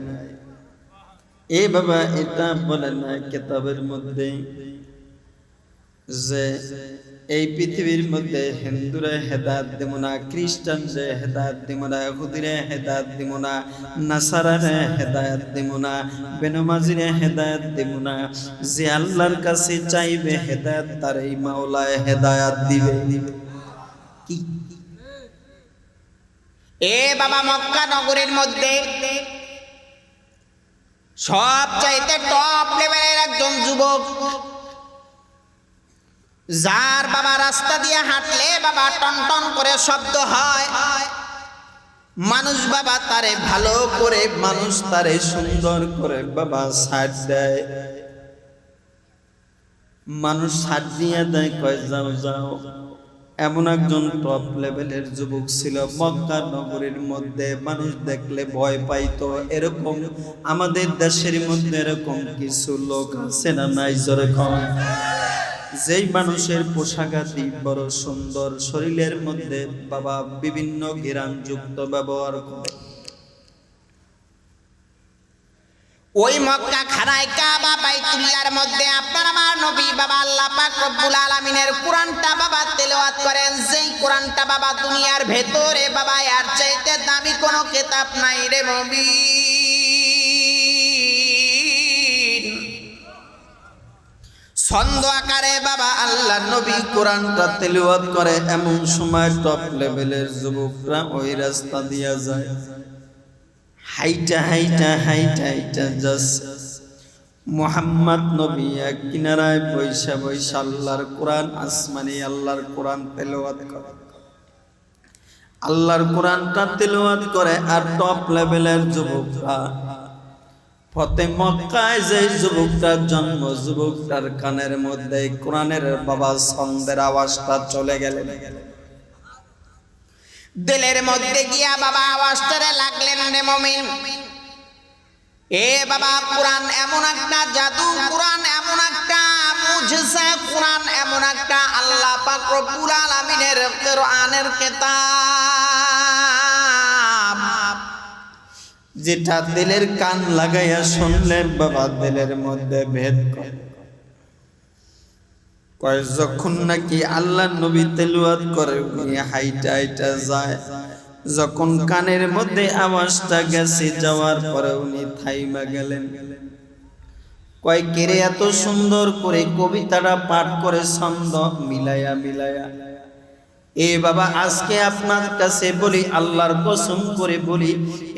এ বাবা এটা বলে নাই কিতাবের মধ্যে যে এই পৃথিবীর মধ্যে হিন্দুরা হেদায়েত দিব না খ্রিস্টানরে হেদায়েত দিব না ইহুদিরে হেদায়েত দিব না নাসারারে হেদায়েত দিব না বেনমাজিরে হেদায়েত দিব না যে আল্লাহর কাছে চাইবে হেদায়েত তার এই মাওলায় হেদায়েত দিবে কি এ বাবা মক্কা নগরীর মধ্যে সবচাইতে টপ লেভেলের একজন যুবক যার বাবা রাস্তা দিয়ে হাঁটলে বাবা টন টন করে শব্দ হয় মানুষ বাবা তারে ভালো করে মানুষ তারে সুন্দর করে বাবা সাজ দেয় মানুষ সাজ দিয়ে দেয় কয় যাও যাও এমন একজন টপ লেভেলের যুবক ছিল মক্কা নগরীর মধ্যে মানুষ দেখলে ভয় পাইতো এরকম আমাদের দেশের মধ্যে এরকম কিছু লোক আছে না নাই যেরকম যেই মানুষের পোশাকাদি বড় সুন্দর শরীরের মধ্যে বাবা বিভিন্ন ঘ্রাণযুক্ত ব্যবহার করে ওই মক্কা খানায় কাবা বাইতুল্লাহর মধ্যে আপনার আমার নবী বাবা আল্লাহ পাক রব্বুল আলামিনের কোরআনটা বাবা তেলাওয়াত করেন যেই কোরআনটা বাবা দুনিয়ার ভেতরে বাবা এর চাইতে দামি কোনো কিতাব নাই রে মুমিন ছন্দ আকারে বাবা আল্লাহ নবী কোরআনটা তেলাওয়াত করে, এমন সময় টপ লেভেলের যুবকরা ওই রাস্তা দিয়া যায়, হাইটা হাইটা হাইটা হাইটা যাচ্ছে। মুহাম্মদ নবী এক কিনারায় বৈশা বৈশা আল্লাহর কোরআন, আসমানি আল্লাহর কোরআন তেলাওয়াত করে, আল্লাহর কোরআনটা তেলাওয়াত করে। আর টপ লেভেলের যুবকরা ফতে মক্কায় যে যুবকটার জন্ম, যুবকটার কানের মধ্যে কোরআনের বাবা ছন্দের আওয়াজটা চলে গেলেন, দিলের মধ্যে গিয়া বাবা আওয়াজটারে লাগলেন রে মুমিন। এ বাবা কোরআন এমন একটা জাদু, কোরআন এমন একটা মুজিজা, কোরআন এমন একটা আল্লাহ পাক রব্বুল আলামিনের কোরআনের কিতাব, যেটা দিলের কান লাগাইয়া শুনলে বাবা দিলের মধ্যে ভেদ কয়। যখন নাকি আল্লাহ নবী তেলাওয়াত করে উনি হাইটা হাইটা যায়, যখন কানের মধ্যে আওয়াজটা গেছে যাওয়ার পরে উনি থাইমা গেলেন। কয় কেরে এত সুন্দর করে কবিতাটা পাঠ করে ছন্দ মিলায়া মিলায়া। এ বাবা আজকে আপনার কাছে বলি, আল্লাহর কসম করে বলি,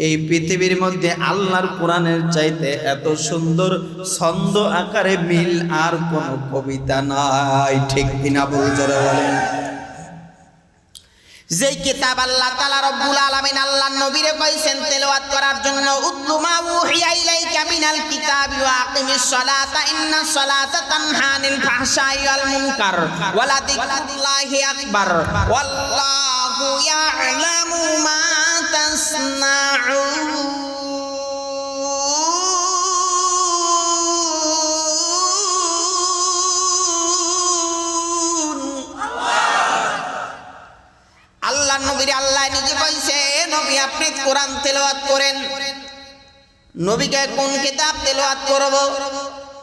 এই পৃথিবীর মধ্যে আল্লাহর কোরআনের চাইতে এত সুন্দর ছন্দ আকারে মিল আর কোন কবিতা নাই, ঠিক কিনা বলজরে বলেন? যেই কিতাব আল্লাহ তাআলা রব্বুল আলামিন আল্লাহর নবীরে কইছেন তেলাওয়াত করার জন্য, উতলু মা উহিয়া ইলাইকা মিনাল কিতাবি ওয়া আকিমিস সালাতা ইন্নাস সালাতা তানহা আনিল ফাহশাই ওয়াল মুনকার ওয়া লাযিকরুল্লাহি আকবার ওয়াল্লাহু ইয়ালামু মা তাসনাউন। আল্লাহ নবীর আল্লাহ নিজে কইছে, নবী আপনি কোরআন তেলাওয়াত করেন। নবীকে কোন কিতাব তেলাওয়াত করব?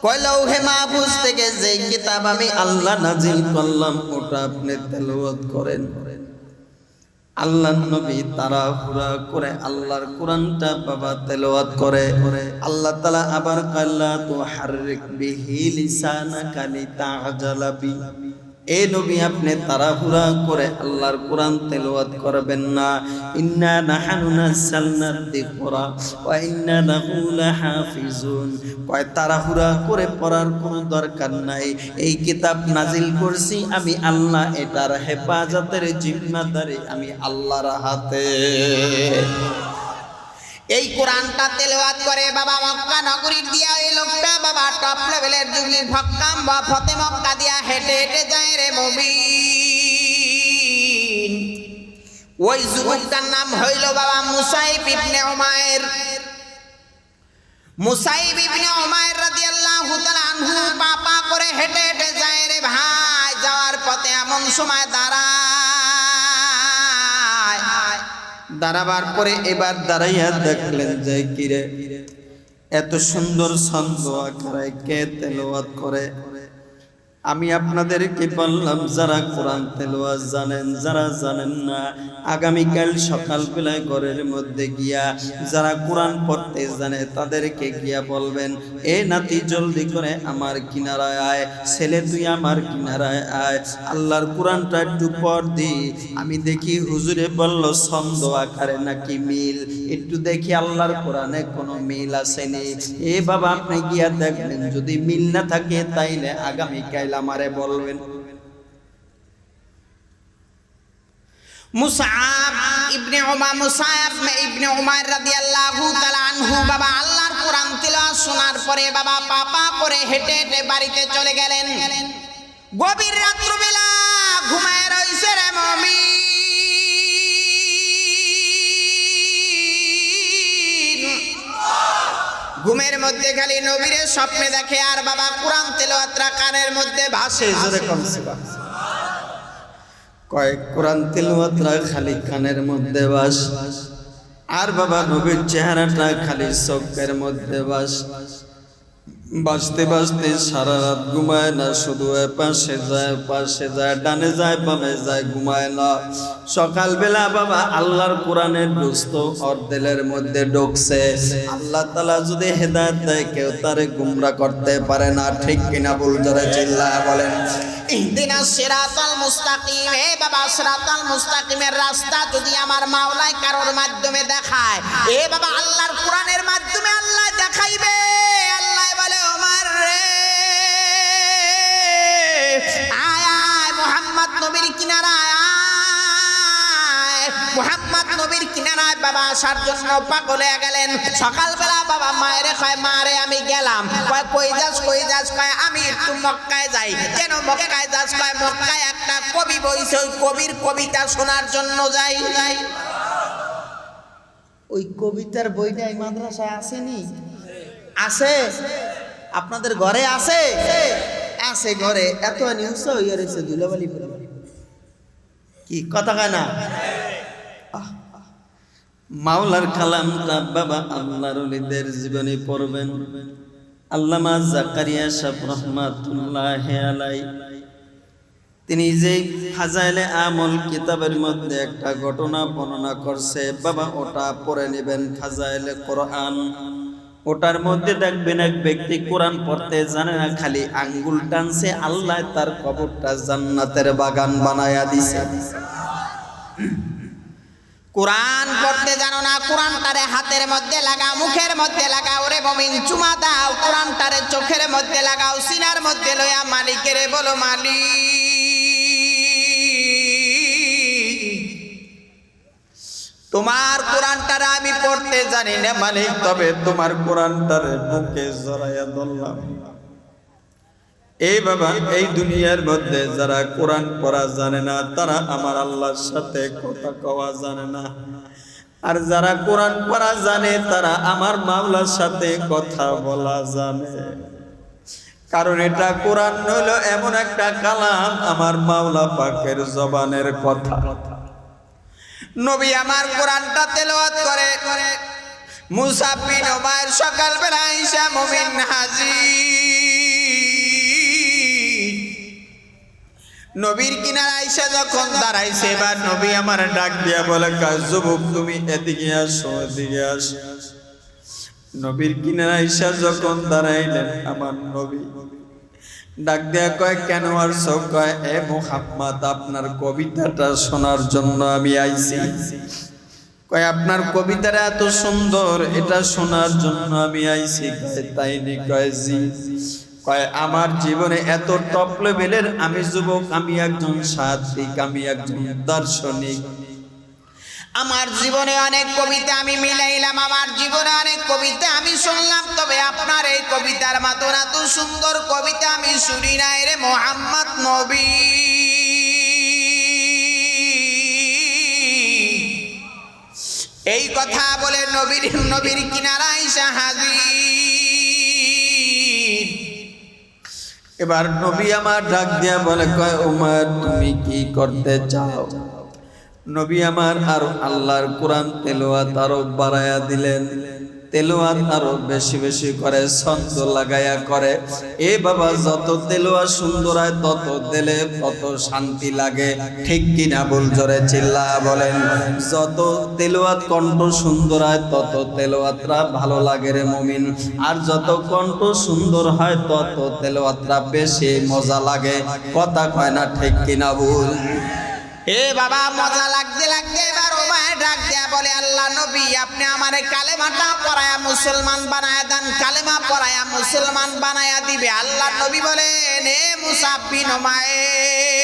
কয় লৌহে মাহফুজ থেকে যে কিতাব আমি আল্লাহ নাজিল করলাম ওটা আপনি তেলাওয়াত করেন। আল্লাহ নবী তাড়াহুড়া করে আল্লাহর কোরআনটা বাবা তেলাওয়াত করে। আল্লাহ তাআলা আবার কাল্লা তুহাররিক বিহি লিসানাকা লিতা'জালা বি। এ নবী আপনি তাড়াহুড়া করে আল্লাহর কোরআন তেলাওয়াত করবেন না। ইন্না নাহনু নাযালনা যিকরা ওয়া ইন্না লাহু লাহাফিজুন। কয় তাড়াহুড়া করে পড়ার কোনো দরকার নাই, এই কিতাব নাজিল করছি আমি আল্লাহ, এটার হেফাজতের জিম্মাদারি আমি আল্লাহর হাতে। এই কোরআনটা তেলাওয়াত করে বাবা মক্কা নগরীর দিয়া এই লোকটা বাবা টপ লেভেলের যুগের ভক্কাম বা ফতে মক্কা দিয়া হেঁটে হেঁটে যায় রে মুমিন। ওই যুবকটার নাম হইল বাবা মুসাইব ইবনে উমাইর। মুসাইব ইবনে উমাইর রাদিয়াল্লাহু তাআলা আনহু পাপা করে হেঁটে হেঁটে যায় রে ভাই। যাওয়ার পথে এমন সময় দাঁড়াবার পরে এবার দাঁড়াইয়া দেখলেন যে কিরে এত সুন্দর ছন্দ আকারে কে তেলাওয়াত করে। আমি আপনাদেরকে বললাম যারা কোরআন তেলাওয়াত জানেন, যারা জানেন না আগামীকাল সকালবেলায় ঘরের মধ্যে গিয়া যারা কোরআন পড়তে জানে তাদেরকে গিয়া বলবেন, এ নাতি জলদি করে আমার কিনারায় আয়, ছেলে তুই আমার কিনারায় আয়, আল্লাহর কোরআনটা একটু পড় দি। আমি দেখি হুজুরে বলল ছন্দ আকারে নাকি মিল, একটু দেখি আল্লাহর কোরআনে কোনো মিল আসেনি। এ বাবা আপনি গিয়া দেখবেন, যদি মিল না থাকে তাইলে আগামীকাল আমারে বলবেন। মুসআব ইবনে উমাইর রাদিয়াল্লাহু তাআলা আনহু বাবা আল্লাহর কোরআন তিলাওয়াত শোনার পরে বাবা পাপা করে হেঁটে হেঁটে বাড়িতে চলে গেলেন। গভীর রাত্রিবেলা ঘুমায় রইছে রে মুমিন। ঘুমের মধ্যে খালি নবীরে স্বপ্নে দেখে আর বাবা কোরআন তেলাওয়াতরা কানের মধ্যে ভাসে। জোরে কোন সুবহানাল্লাহ। কয় কোরআন তেলাওয়াতরা খালি কানের মধ্যে বাস, আর বাবা নবীর চেহারাটা খালি চোখের মধ্যে বাস। বাঁচতে বাঁচতে সারা রাত ঘুমায় না, শুধু পাশে যায় পাশে যায়, ডানে যায় বামে যায়, ঘুমায় না। সকালবেলা বাবা আল্লাহর কোরআনের দুস্থ ওর দিলের মধ্যে ঢুকছে। আল্লাহ তাআলা যদি হেদায়েত দেয় কেউ তারে গুমরা করতে পারে না, ঠিক কিনা? বল জোরে চিল্লায়া বলেন। ইহদিনাস সিরাতাল মুস্তাকিম। হে বাবা, সিরাতাল মুস্তাকিমের রাস্তা যদি আমার মাওলাই কারোর মাধ্যমে দেখায়, এ বাবা আল্লাহর কোরআনের মাধ্যমে আল্লাহ দেখাইবে। আল্লাহ বলে ওমর রে, আয় আয় মুহাম্মদ নবীর কিনারায় আয়। মুহাম্মদ নবীর কিনারায় বাবা আসার জন্য পাগল হয়ে গেলেন। সকালবেলা বাবা মায়ের কয়, মা রে আমি গেলাম। কয় কই যাস কই যাস? কয় আমি একটু মক্কায় যাই। কেন মক্কায় যাস? কয় মক্কায় একটা কবি বইছে, ওই কবির কবিতা শোনার জন্য যাই। ওই কবিতার বইটা এই মাদ্রাসায় আসেনি? আছে? আপনাদের ঘরে আছে? আছে ঘরে। এত নিউজ হয়ে রয়েছে ধুলাবালি পরে। কি কথা কয় না? মাওলার কালামটা বাবা আল্লাহর ওলিদের জীবনী পড়বেন। আল্লামা জাকারিয়া সাহেব রহমাতুল্লাহি আলাইহি তিনি যে ফাজাইলে আমল কিতাবের মধ্যে একটা ঘটনা বর্ণনা করছে বাবা, ওটা পড়ে নেবেন। ফাজাইলে কোরআন, ওটার মধ্যে দেখবেন এক ব্যক্তি কোরআন পড়তে জানে না, খালি আঙ্গুল টানছে, আল্লাহ তার কবরটা জান্নাতের বাগান বানায়া দিছে। কোরআন পড়তে জানো না, কোরআনটারে হাতের মধ্যে লাগাও, মুখের মধ্যে লাগাও রে মুমিন, চুমা দাও। কোরআনটারে চোখের মধ্যে লাগাও, সিনার মধ্যে লইয়া মালিকের বলো, মালিক তোমার কোরআনটারে আমি পড়তে জানি না মালিক, তবে তোমার কোরআনটারে বুকে জড়াইয়া ধরলাম। এই বাবা এই দুনিয়ার মধ্যে যারা কোরআন পড়া জানে না, তারা আমার আল্লাহর সাথে কথা কওয়া জানে না। আর যারা কোরআন পড়া জানে, তারা আমার মাওলার সাথে কথা বলা জানে। কারণ এটা কোরআন হলো এমন একটা কালাম, আমার মাওলা পাকের জবানের কথা। নবী আমার কোরআনটা তেলাওয়াত করে। মুসা বিন উমাইর সকালবেলা আইসা মুমিন হাজির। নবীর কিনারে আইসা যখন দাঁড়াইছে, এবার নবী আমার ডাক দিয়া বলে, যুবক তুমি এদিকে আসো, এদিকে আসো। নবীর কিনারে আইসা যখন দাঁড়াইলেন, আমার নবী ডাক দিয়া কয়, কেন আসছো? কয়, এ মুহাম্মদ আপনার কবিতাটা শোনার জন্য আমি আইছি। কয়, আপনার কবিতাটা এত সুন্দর, এটা শোনার জন্য আমি আইছি। তাই নি? কয়, জি। কয়, আমার জীবনে এত টপ লেভেলের আমি যুবক, আমি একজন সাহিত্যিক, আমি একজন দার্শনিক। আমার জীবনে অনেক কবিতা আমি মিলাইলাম, আমার জীবনে অনেক কবিতা আমি শুনলাম, তবে আপনার এই কবিতার মতন এত সুন্দর কবিতা আমি শুনি নাই রে মুহাম্মদ নবী। এই কথা বলে নবীর কিনারা আইসা হাজির। এবার নবী আমার ডাক দিয়া বলে, কয়, ওমর তুমি কি করতে চাও? নবী আমার আর আল্লাহর কোরআন তেলাওয়াত আরো বাড়ায়া দিলেন। তেলাওয়াত আরো বেশি বেশি করে, ছন্দ লাগায়া করে। এ বাবা যত তেলাওয়াত সুন্দর হয়, তত দিলে তত শান্তি লাগে, ঠিক কিনা? বল জোরে চিল্লায়া বলেন। যত তেলাওয়াত কণ্ঠ সুন্দর হয়, তত তেলাওয়াতটা ভালো লাগে রে মুমিন। আর যত কণ্ঠ সুন্দর হয়, তত তেলাওয়াতটা বেশি মজা লাগে। কথা কয় না, ঠিক কিনা? বল। এ বাবা মজা লাগতে লাগতে এবার ওমায় ডাক দেয়া বলে, আল্লাহ নবী আপনি আমারে কালেমাটা পড়ায়া মুসলমান বানায়া দেন, কালেমা পড়ায়া মুসলমান বানায়া দিবে। আল্লাহ নবী বলেন, এ মুসা বিন উমাইর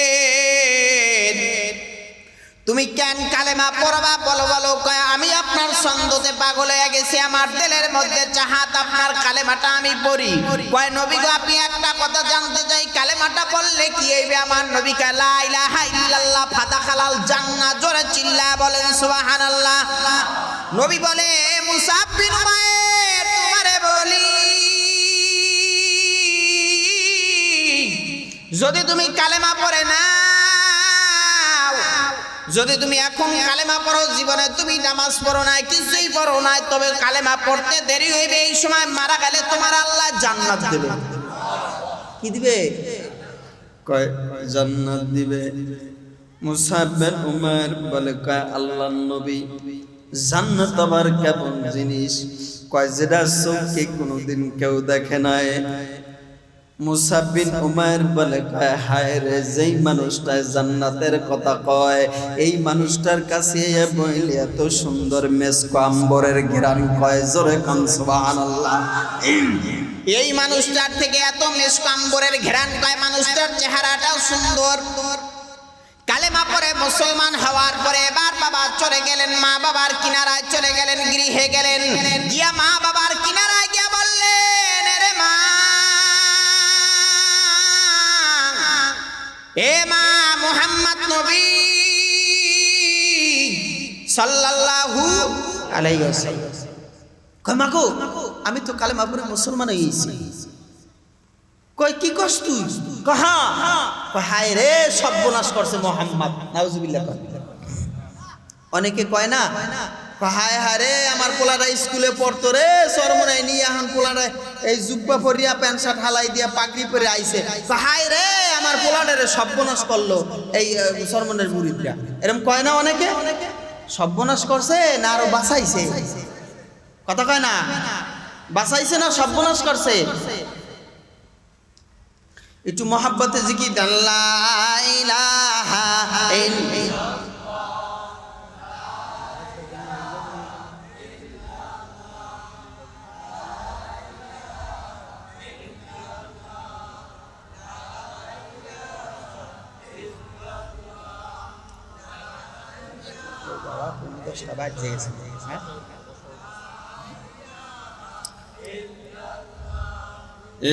তুমি কেন কালেমা পড়বা? বলো বলো। কয়, আমি আপনার ছন্দতে পাগল হয়ে গেছি, আমার দিলের মধ্যে চাহাত আপনার কালেমাটা আমি পড়ি। কয়, নবী গো আপনি একটা কথা জানতে চাই, কালেমাটা পড়লে কি হইবে? আমার নবী কয়, লা ইলাহা ইল্লাল্লাহ ফাদাখালাল জান্নাহ। জোরে চিল্লায়া বলেন সুবহানাল্লাহ। নবী বলে, মুসা বিন উমাইর তোমারে বলি, যদি তুমি কালেমা পড়ে না যদি তুমি এখন কালেমা পড়ো, জীবনে তুমি নামাজ পড়ো নাই, কিছুই পড়ো নাই, তবে কালেমা পড়তে দেরি হইবে, এই সময় মারা গেলে তোমার আল্লাহ জান্নাত দেবে। কি দিবে? কয় জান্নাত দিবে। মুসাব বিন উমার বলে কয় আল্লাহর নবী জান্নাত আবার কেমন জিনিস? কয় যেটা চোখে কোনোদিন কেউ দেখে নাই। মুসাব বিন উমার বলে কয় হায় রে, যেই মানুষটা জান্নাতের কথা কয় এই মানুষটার কাছে বইলে এত সুন্দর মেসকো আম্বরের ঘ্রাণ, কয় জোরে কান সুবহানাল্লাহ। এই মানুষটার থেকে এত মেশক আম্বরের ঘেরান, কয় মানুষটার চেহারাটাও সুন্দর। কালেমা পড়ে মুসলমান হওয়ার পরে এবার বাবা চলে গেলেন, মা বাবার কিনারায় চলে গেলেন, গৃহে গেলেন, গিয়া মা বাবার কিনারায় গিয়া বললেন, রে মা, এ মা, মুহাম্মদ নবী সাল্লাল্লাহু আলাইহি ওয়াসাল্লাম। কয় মাগো, আমি তো কালেমা পড়ে মুসলমান হয়েছি। কয় কি কস তুই? কয় হ্যাঁ। কয় হায় রে, সর্বনাশ করছে মুহাম্মদ, নাউজুবিল্লাহ। অনেকে কয় না, কয় হায় হায় রে, আমার পোলারা স্কুলে পড়তো রে, সরমনাই নিয়ে এখন পোলারা এই জুব্বা পরিয়া প্যান্ট শার্ট হালাই দিয়া পাগড়ি পরে আইছে, কয় হায় রে আমার পোলারে সর্বনাশ করলো এই সরমনের মুরিদরা। এরকম কয় না অনেকে? সর্বনাশ করছে না আরো বাঁচাইছে? কথা কয় না, বাঁচাইছে না সর্বনাশ করছে? একটু মহাব্বতে জিকির আল্লাহ ইলাহা ইল্লাল্লাহ।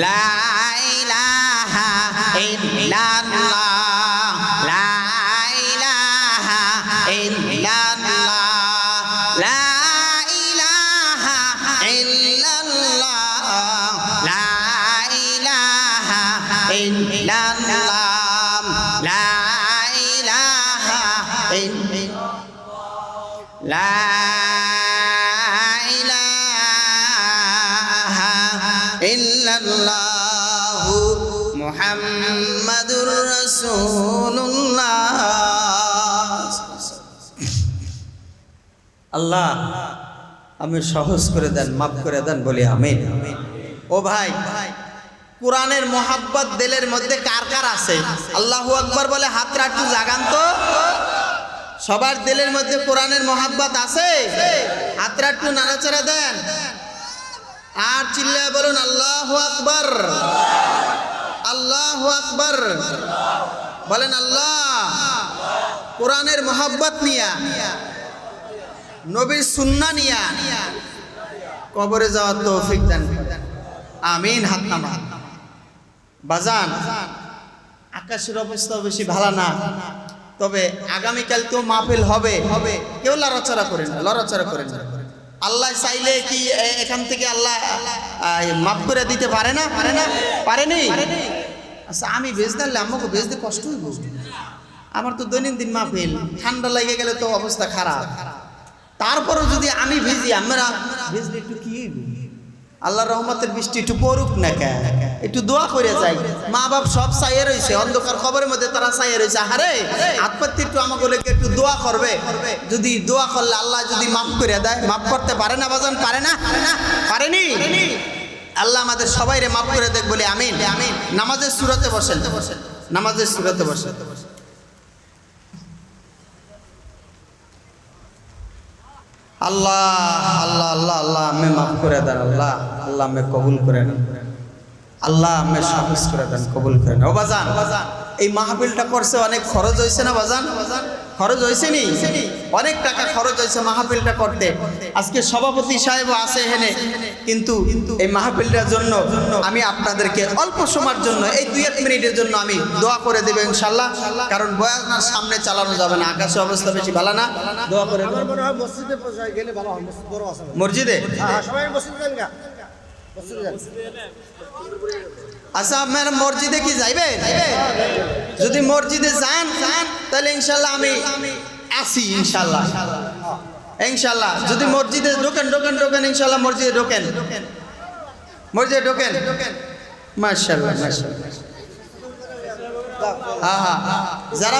লা ইলাহা ইল্লাল্লাহ, লা ইলাহা ইল্লাল্লাহ, লা ইলাহা ইল্লাল্লাহ, লা ইলাহা ইল্লাল্লাহ, লা ইলাহা ইল্লাল্লাহ, লা ইল্লাল্লাহু মুহাম্মাদুর রাসূলুল্লাহ। আল্লাহ আমি সহজ করে দেন, মাফ করে দেন, বলি আমিন। ও ভাই, কোরআনের মোহাব্বত দিলের মধ্যে কার কার আছে? আল্লাহু আকবার বলে হাতটা একটু জাগান তো। সবার দিলের মধ্যে কোরআনের মোহাব্বত আছে? হাতটা একটু নাড়াচাড়া দেন আর চিল্লায় বলুন আল্লাহু আকবার, আল্লাহু আকবার। বলেন আল্লাহ কোরআনের মোহাব্বত নিয়া, নবীর সুন্নাহ নিয়া কবরে যাওয়ার তৌফিক দান করেন, আমিন। হাত নামা। বাজান, আকাশের অবস্থা বেশি ভালো না, তবে আগামীকাল তো মাহফিল হবে, কেউ লড়াচড়া করেন না, লড়াচড়া করেন না। আল্লাহ চাইলে কি এখান থেকে আল্লাহ মাফ করে দিতে পারে না? পারেনি? আচ্ছা, আমি বেজ দিলে আমাকে বেজ দিয়ে কষ্ট হইব। আমার তো দৈনন্দিন মাহফিল, ঠান্ডা লেগে গেলে তো অবস্থা খারাপ। তারপরও যদি আমি ভিজি, আমরা ভিজলে একটু কি হইব? আল্লাহর রহমতের বৃষ্টি একটু পড়ুক না, একটু দোয়া করে যাই। মা বাপ সব চাইয়ে রয়েছে, অন্ধকার খবরের মধ্যে তারা চাইয়ে রয়েছে, আরে হাতপাতি একটু আমাকে একটু দোয়া করবে। যদি দোয়া করলে আল্লাহ যদি মাফ করে দেয়, মাফ করতে পারে না বাজান? পারে না? পারেনি? আল্লাহ আমাদের সবাইরে মাফ করে দেখ বলে আমিন। নামাজের সূরাতে বসেন, নামাজের সূরাতে বসেন। আল্লাহ আল্লাহ আল্লাহ আল্লাহ আমি মাফ করে দেন, আল্লাহ আল্লাহ আমি কবুল করে নেন, আল্লাহ আমি সহজ করে দেন, কবুল করে নেন। ও বাজান, এই মাহফিলটা করছে অনেক খরচ হয়েছে না বাজান? খরচ হয়েছে নি? অনেক টাকা খরচ হয়েছে মাহফিলটা করতে। আজকে সভাপতি সাহেব আছে এখানে, কিন্তু এই মাহফিলটার জন্য আমি আপনাদেরকে অল্প সময়ের জন্য, এই 2-1 মিনিটের জন্য আমি দোয়া করে দেব ইনশাআল্লাহ। কারণ বয়ান সামনে চালানো যাবে না, আকাশের অবস্থা বেশি ভালো না। দোয়া করে আমার মনে হয় মসজিদে গেলে ভালো হয়, মসজিদ বড় আছে। মসজিদে? হ্যাঁ, সবাই মসজিদে যান গা, মসজিদে যান। আচ্ছা, আপনারা মসজিদে কি যাইবেন? যদি মসজিদে যান তাহলে ইনশাআল্লাহ আমি আসি ইনশাল্লাহ ইনশাল্লাহ যদি মসজিদে ঢোকেন ইনশাল্লাহ মসজিদে ঢোকেন মাশাআল্লাহ মাশাআল্লাহ হ্যাঁ যারা